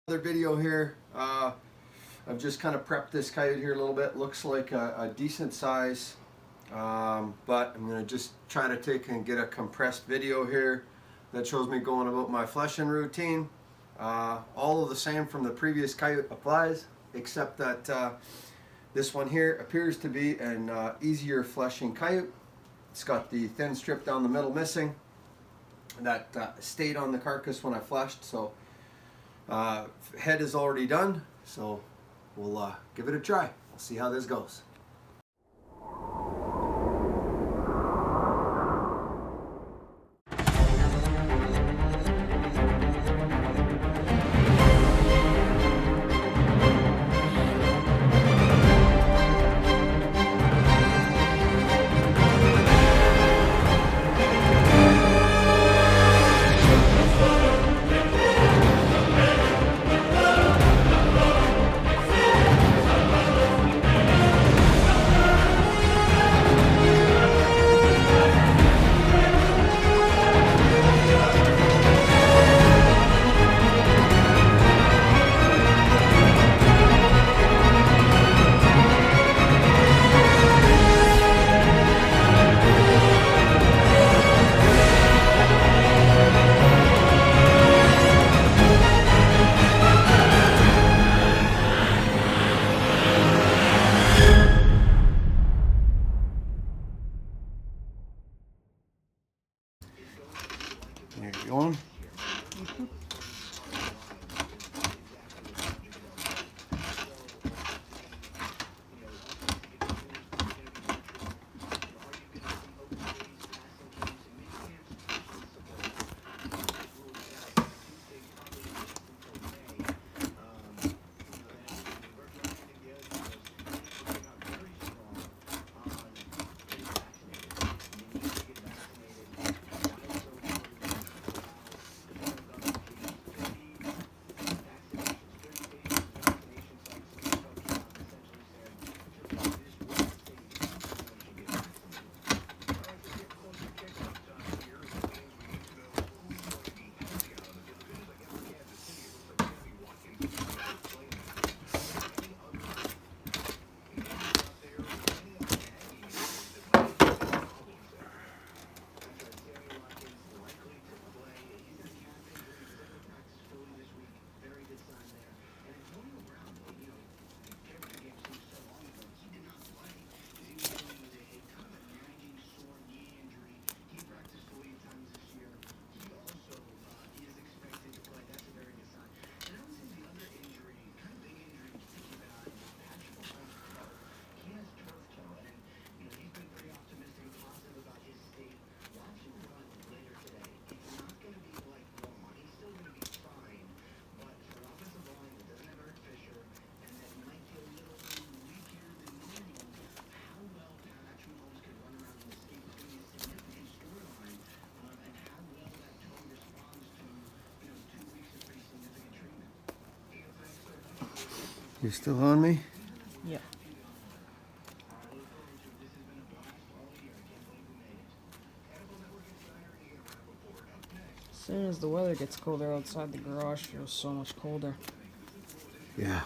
Another video here. I've just kind of prepped this coyote here a little bit. Looks like a decent size, but I'm going to just try to take and get a compressed video here that shows me going about my fleshing routine. All of the same from the previous coyote applies, except that this one here appears to be an easier fleshing coyote. It's got the thin strip down the middle missing that stayed on the carcass when I fleshed. So head is already done, so we'll give it a try. We'll see how this goes. There you go. You still on me? Yeah. As soon as the weather gets colder outside, the garage feels so much colder. Yeah.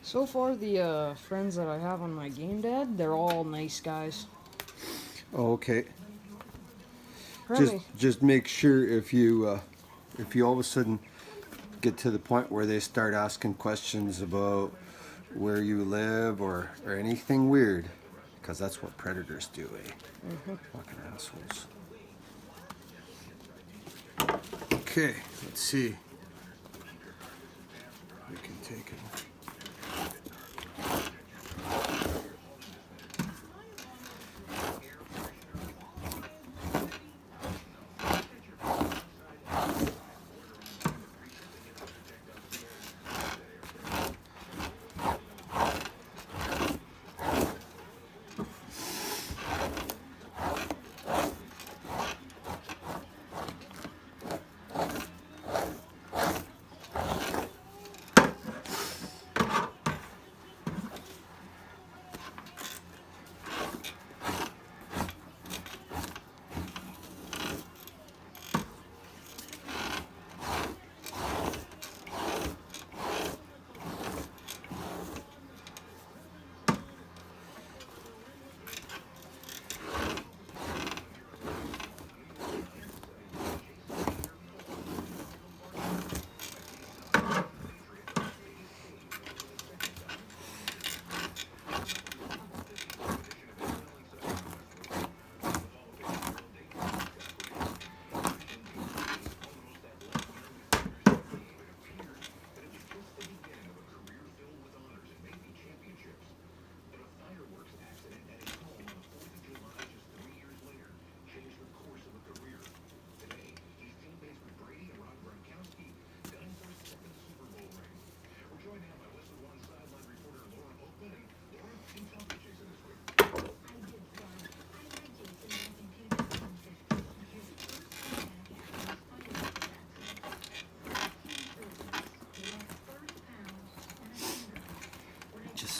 So far, the friends that I have on my game dad, they're all nice guys. Oh, okay. Really? Just make sure if you all of a sudden get to the point where they start asking questions about where you live or anything weird, because that's what predators do, eh? Fucking assholes. Okay, let's see. We can take it.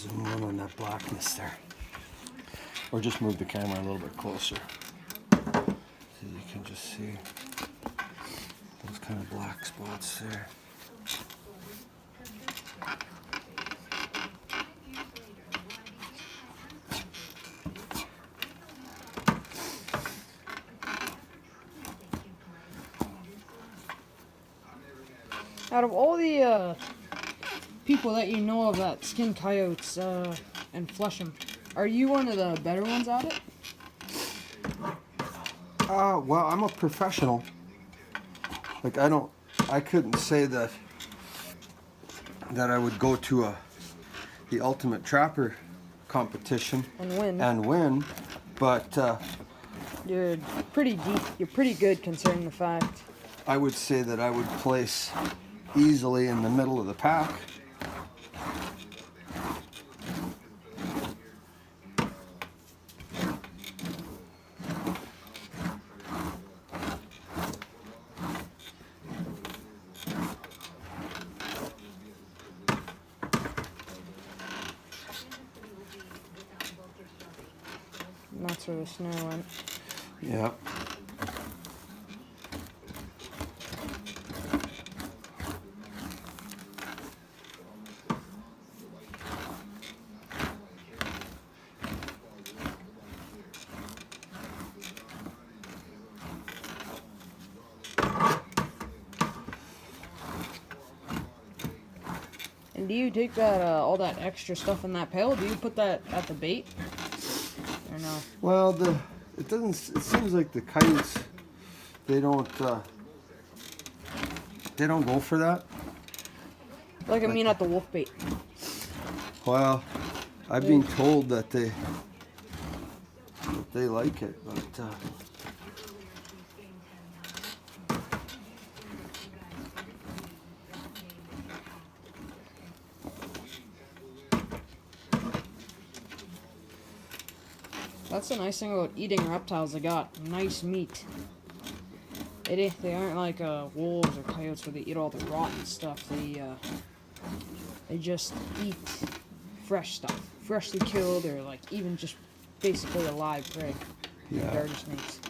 zoom in on that blackness there. Or just move the camera a little bit closer. So you can just see those kind of black spots there. Out of all the people that you know of that skin coyotes and flush them, are you one of the better ones at it? Well, I'm a professional. Like I couldn't say that I would go to the ultimate trapper competition And win. But You're pretty deep. You're pretty good considering the fact. I would say that I would place easily in the middle of the pack. And that's where the snow went. Yeah. And do you take that all that extra stuff in that pail? Do you put that at the bait? Or no? Well, it doesn't. It seems like the coyotes, they don't go for that. Like I mean at the wolf bait. Well, I've been told that they like it, but That's the nice thing about eating reptiles. They got nice meat. They aren't like wolves or coyotes where they eat all the rotten stuff. They just eat fresh stuff, freshly killed or like even just basically alive prey. yeah. Garter snakes.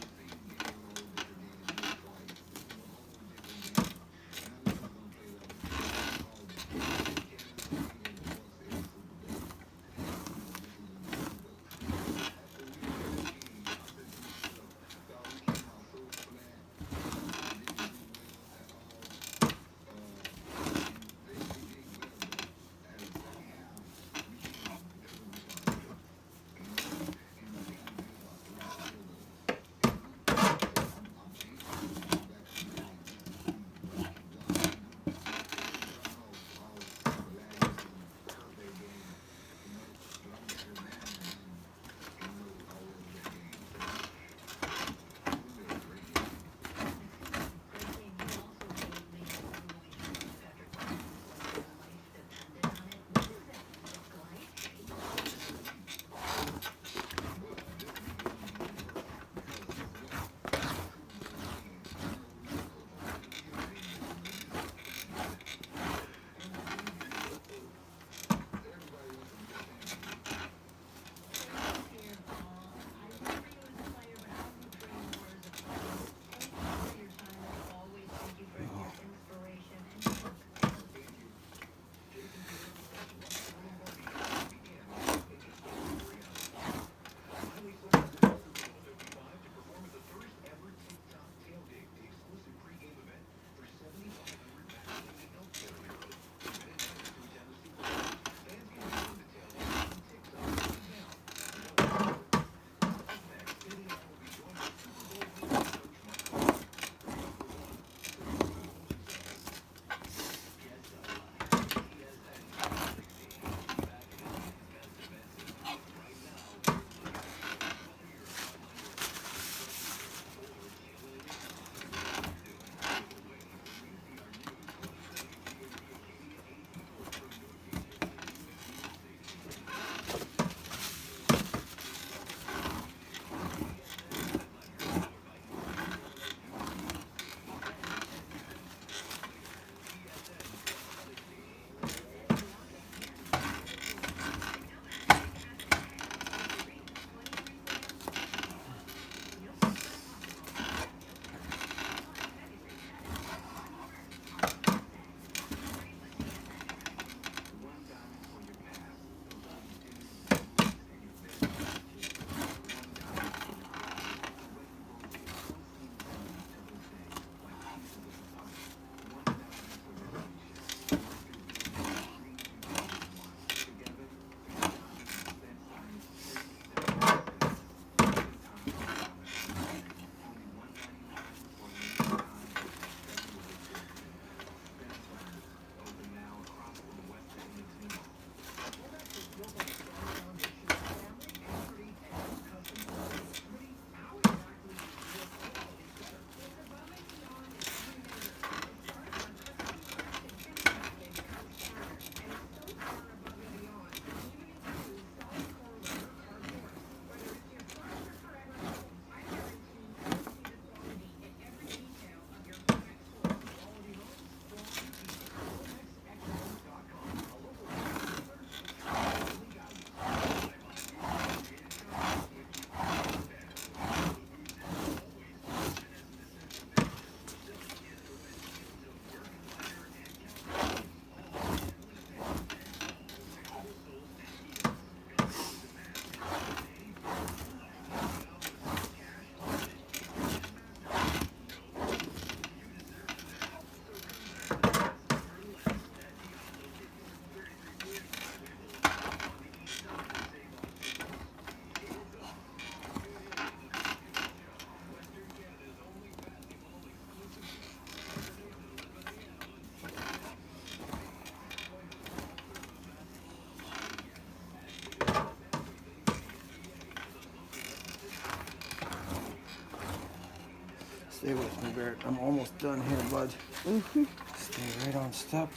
Stay with me, Barrett. I'm almost done here, bud. Mm-hmm. Stay right on step.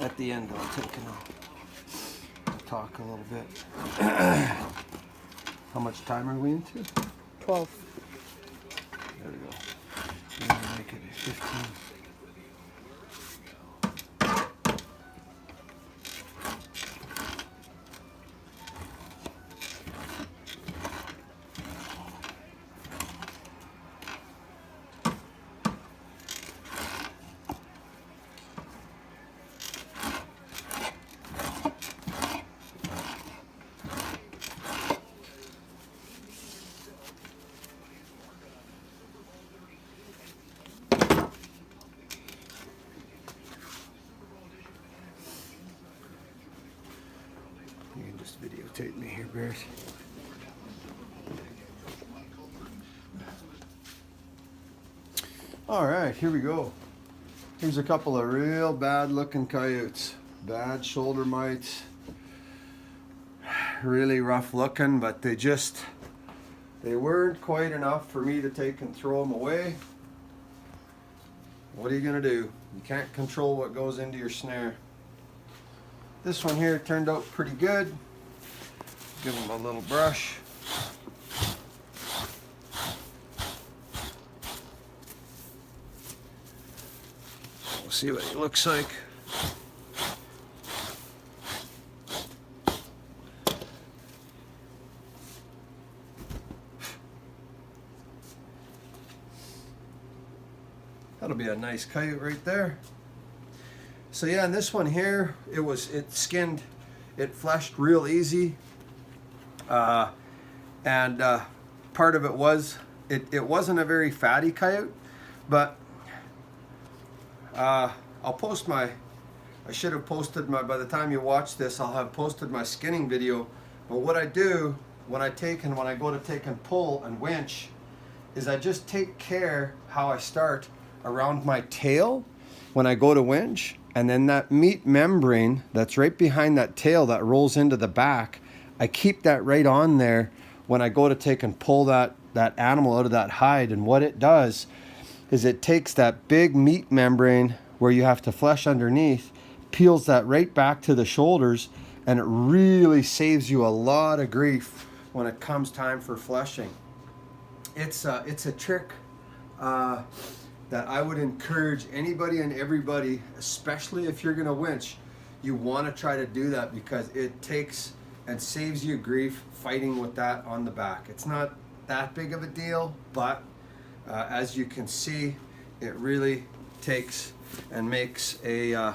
At the end, I'll take and I'll talk a little bit. How much time are we into? 12. There we go. We're gonna make it 15. You can just videotape me here, Barrett. All right, here we go. Here's a couple of real bad looking coyotes. Bad shoulder mites. Really rough looking, but they weren't quite enough for me to take and throw them away. What are you gonna do? You can't control what goes into your snare. This one here turned out pretty good. Give him a little brush. We'll see what he looks like. That'll be a nice coyote right there. So yeah, and this one here, it skinned, it fleshed real easy. And part of it was, it wasn't a very fatty coyote, but I'll post I should have posted by the time you watch this, I'll have posted my skinning video. But what I do when I go to take and pull and winch, is I just take care how I start around my tail when I go to winch, and then that meat membrane that's right behind that tail that rolls into the back, I keep that right on there when I go to take and pull that animal out of that hide. And what it does is it takes that big meat membrane where you have to flesh underneath, peels that right back to the shoulders, and it really saves you a lot of grief when it comes time for fleshing. It's a trick that I would encourage anybody and everybody, especially if you're gonna winch, you wanna try to do that, because it takes and saves you grief fighting with that on the back. It's not that big of a deal, but as you can see, it really takes and makes a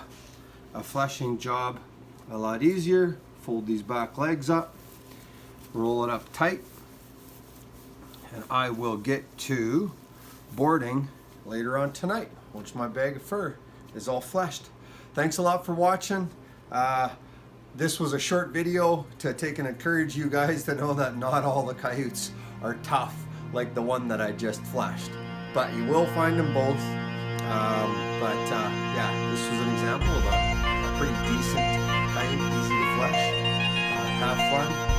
fleshing job a lot easier. Fold these back legs up, roll it up tight, and I will get to boarding later on tonight once my bag of fur is all fleshed. Thanks a lot for watching. This was a short video to take and encourage you guys to know that not all the coyotes are tough like the one that I just fleshed, but you will find them both. Yeah, this was an example of a pretty decent coyote, easy to flesh. Have fun.